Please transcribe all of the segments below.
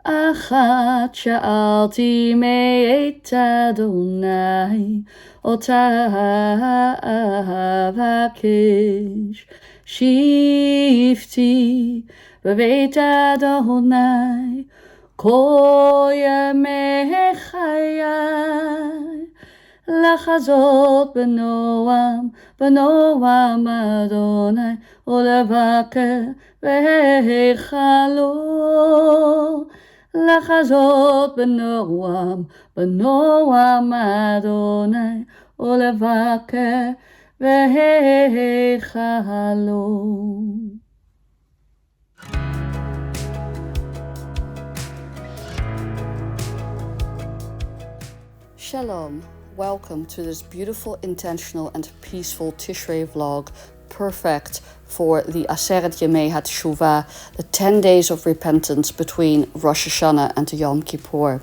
אחת שאלתי מאת אדוני, אותה אבקש. שבתי בבית אדוני כל ימי חיי, לחזות בנועם אדוני, ולבקר בהיכלו. לחזות בנועם אדוני, ולבקר בהיכלו. Shalom, welcome to this beautiful, intentional and peaceful Tishrey vlog, perfect for the Aseret Yemei Teshuvah, the 10 days of repentance between Rosh haShanah and Yom Kippur.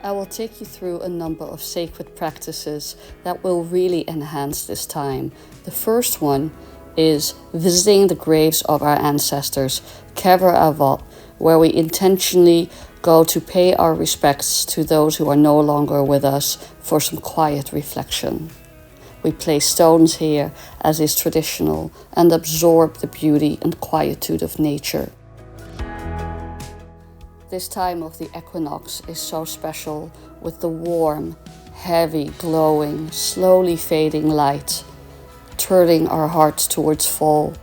I will take you through a number of sacred practices that will really enhance this time. The first one is visiting the graves of our ancestors, Kever Avot, where we intentionally go to pay our respects to those who are no longer with us for some quiet reflection. We place stones here, as is traditional, and absorb the beauty and quietude of nature. This time of the equinox is so special, with the warm, heavy, glowing, slowly fading light, turning our hearts towards fall.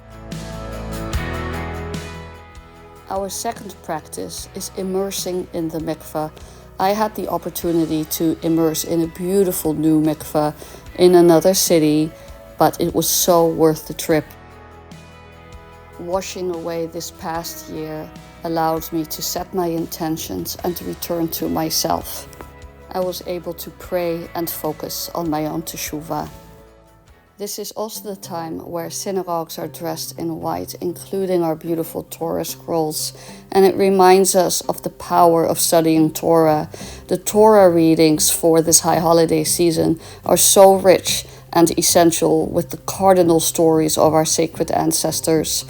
Our second practice is immersing in the mikveh. I had the opportunity to immerse in a beautiful new mikveh in another city, but it was so worth the trip. Washing away this past year allowed me to set my intentions and to return to myself. I was able to pray and focus on my own teshuvah. This is also the time where synagogues are dressed in white, including our beautiful Torah scrolls, and it reminds us of the power of studying Torah. The Torah readings for this high holiday season are so rich and essential with the cardinal stories of our sacred ancestors.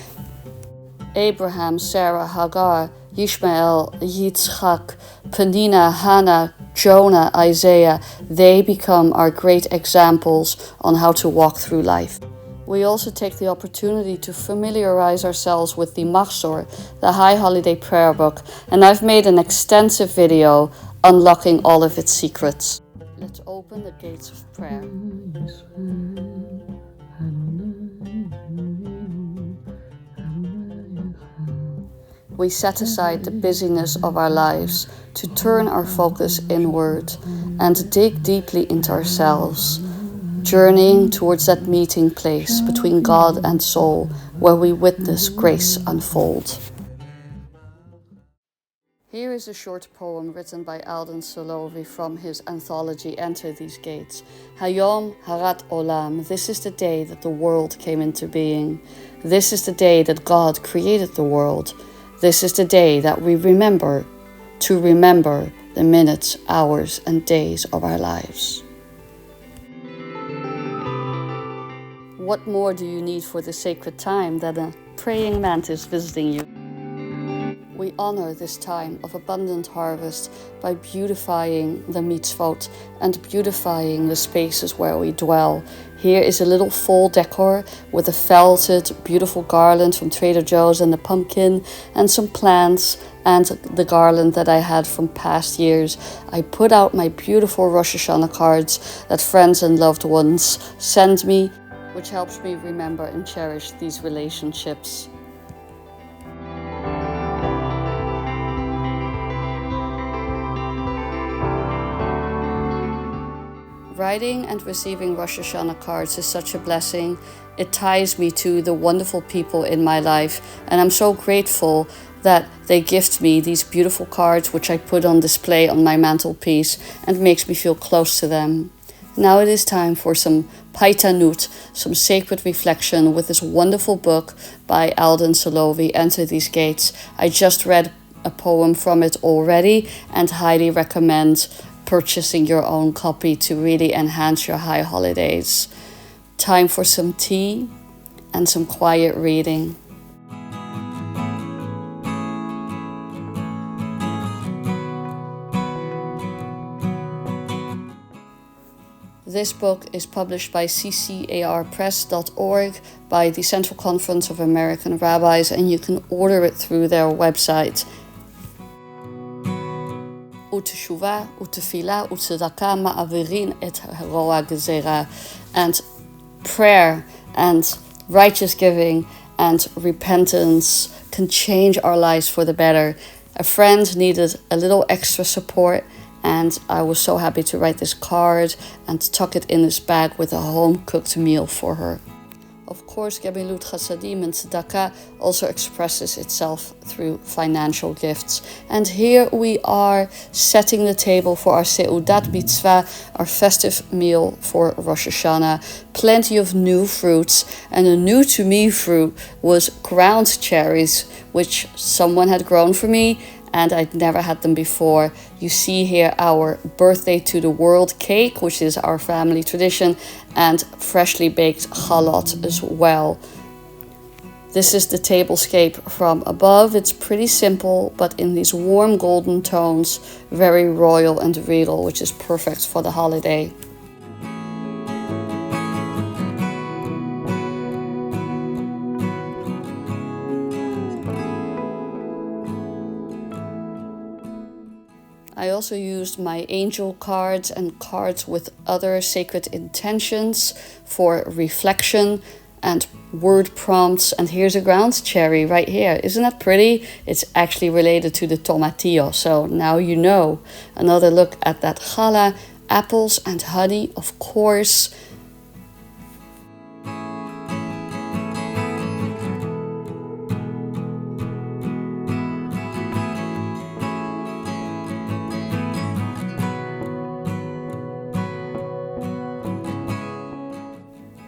Abraham, Sarah, Hagar, Ishmael, Yitzchak, Penina, Hannah, Jonah, Isaiah, they become our great examples on how to walk through life. We also take the opportunity to familiarize ourselves with the Machzor, the High Holiday Prayer Book, and I've made an extensive video unlocking all of its secrets. Let's open the gates of prayer. We set aside the busyness of our lives to turn our focus inward and dig deeply into ourselves, journeying towards that meeting place between God and soul where we witness grace unfold. Here is a short poem written by Alden Solovy from his anthology Enter These Gates. Hayom Harat Olam, this is the day that the world came into being. This is the day that God created the world. This is the day that we remember to remember the minutes, hours, and days of our lives. What more do you need for the sacred time than a praying mantis visiting you? We honor this time of abundant harvest by beautifying the mitzvot and beautifying the spaces where we dwell. Here is a little fall decor with a felted, beautiful garland from Trader Joe's and a pumpkin and some plants and the garland that I had from past years. I put out my beautiful Rosh haShanah cards that friends and loved ones send me, which helps me remember and cherish these relationships. Writing and receiving Rosh haShanah cards is such a blessing. It ties me to the wonderful people in my life, and I'm so grateful that they gift me these beautiful cards which I put on display on my mantelpiece and makes me feel close to them. Now it is time for some paitanut, some sacred reflection with this wonderful book by Alden Solovy, Enter These Gates. I just read a poem from it already and highly recommend purchasing your own copy to really enhance your high holidays. Time for some tea and some quiet reading. This book is published by ccarpress.org by the Central Conference of American Rabbis, and you can order it through their website. Uteshuvah, utefillah, utzedakah ma'avirin et roa gezerah. And prayer and righteous giving and repentance can change our lives for the better. A friend needed a little extra support, and I was so happy to write this card and tuck it in this bag with a home-cooked meal for her. Of course, Gemilut Chasadim and Tzedakah also expresses itself through financial gifts. And here we are setting the table for our Seudat Mitzvah, our festive meal for Rosh Hashanah. Plenty of new fruits, and a new to me fruit was ground cherries, which someone had grown for me, and I'd never had them before. You see here our birthday to the world cake, which is our family tradition, and freshly baked chalot as well. This is the tablescape from above. It's pretty simple, but in these warm golden tones, very royal and regal, which is perfect for the holiday. I also used my angel cards and cards with other sacred intentions for reflection and word prompts. And here's a ground cherry right here. Isn't that pretty? It's actually related to the tomatillo, so now you know. Another look at that challah, apples and honey, of course.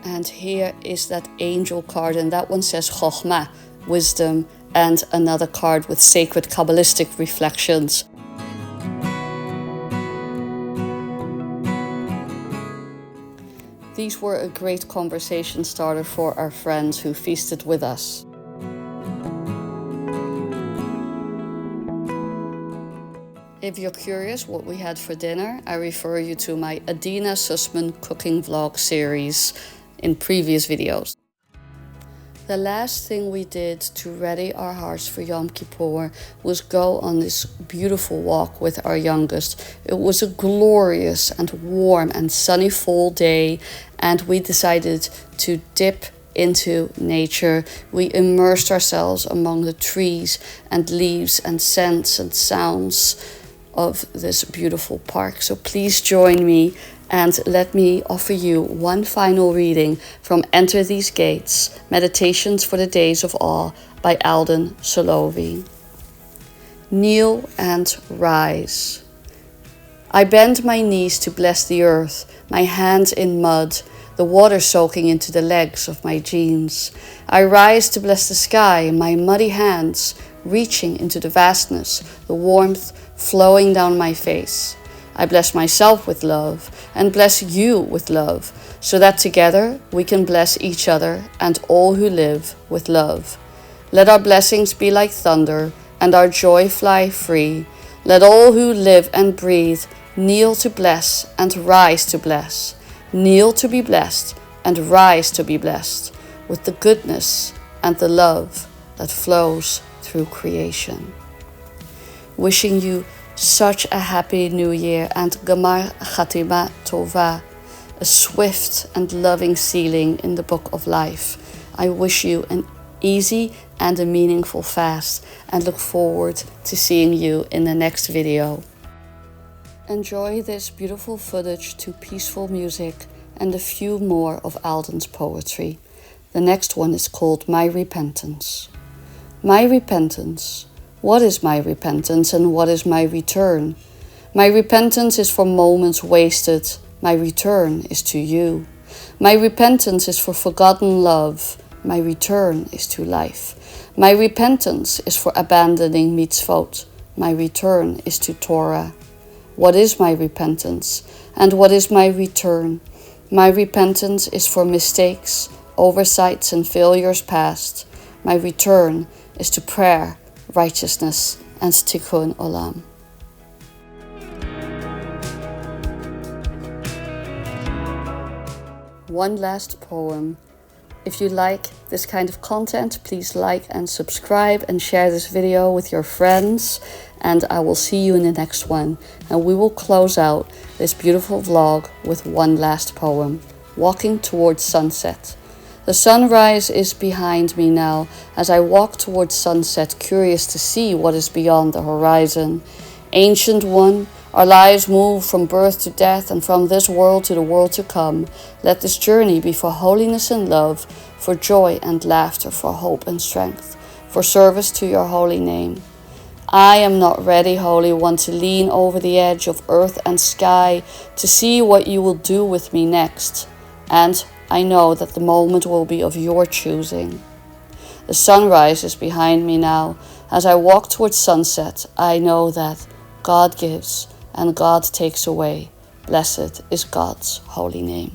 And here is that angel card, and that one says Chochmah, wisdom, and another card with sacred Kabbalistic reflections. These were a great conversation starter for our friends who feasted with us. If you're curious what we had for dinner, I refer you to my Adina Sussman cooking vlog series in previous videos. The last thing we did to ready our hearts for Yom Kippur was go on this beautiful walk with our youngest. It was a glorious and warm and sunny fall day, and we decided to dip into nature. We immersed ourselves among the trees and leaves and scents and sounds of this beautiful park. So please join me and let me offer you one final reading from Enter These Gates, Meditations for the Days of Awe by Alden, Solovy. Kneel and rise. I bend my knees to bless the earth, my hands in mud, the water soaking into the legs of my jeans. I rise to bless the sky, my muddy hands reaching into the vastness, the warmth flowing down my face. I bless myself with love and bless you with love, so that together we can bless each other and all who live with love. Let our blessings be like thunder and our joy fly free. Let all who live and breathe kneel to bless and rise to bless. Kneel to be blessed and rise to be blessed with the goodness and the love that flows through creation. Wishing you such a happy new year and Gamar Chatima Tova, a swift and loving sealing in the book of life. I wish you an easy and a meaningful fast and look forward to seeing you in the next video. Enjoy this beautiful footage to peaceful music and a few more of Alden's poetry. The next one is called My Repentance. My repentance. What is my repentance and what is my return? My repentance is for moments wasted. My return is to you. My repentance is for forgotten love. My return is to life. My repentance is for abandoning mitzvot. My return is to Torah. What is my repentance and what is my return? My repentance is for mistakes, oversights and failures past. My return is to prayer, righteousness and tikkun olam. one last poem. If you like this kind of content, please like and subscribe and share this video with your friends. And I will see you in the next one. And we will close out this beautiful vlog with one last poem, Walking Towards Sunset. The sunrise is behind me now as I walk towards sunset, curious to see what is beyond the horizon. Ancient One, our lives move from birth to death and from this world to the world to come. Let this journey be for holiness and love, for joy and laughter, for hope and strength, for service to your holy name. I am not ready, Holy One, to lean over the edge of earth and sky to see what you will do with me next. And I know that the moment will be of your choosing. The sunrise is behind me now. As I walk towards sunset, I know that God gives and God takes away. Blessed is God's holy name.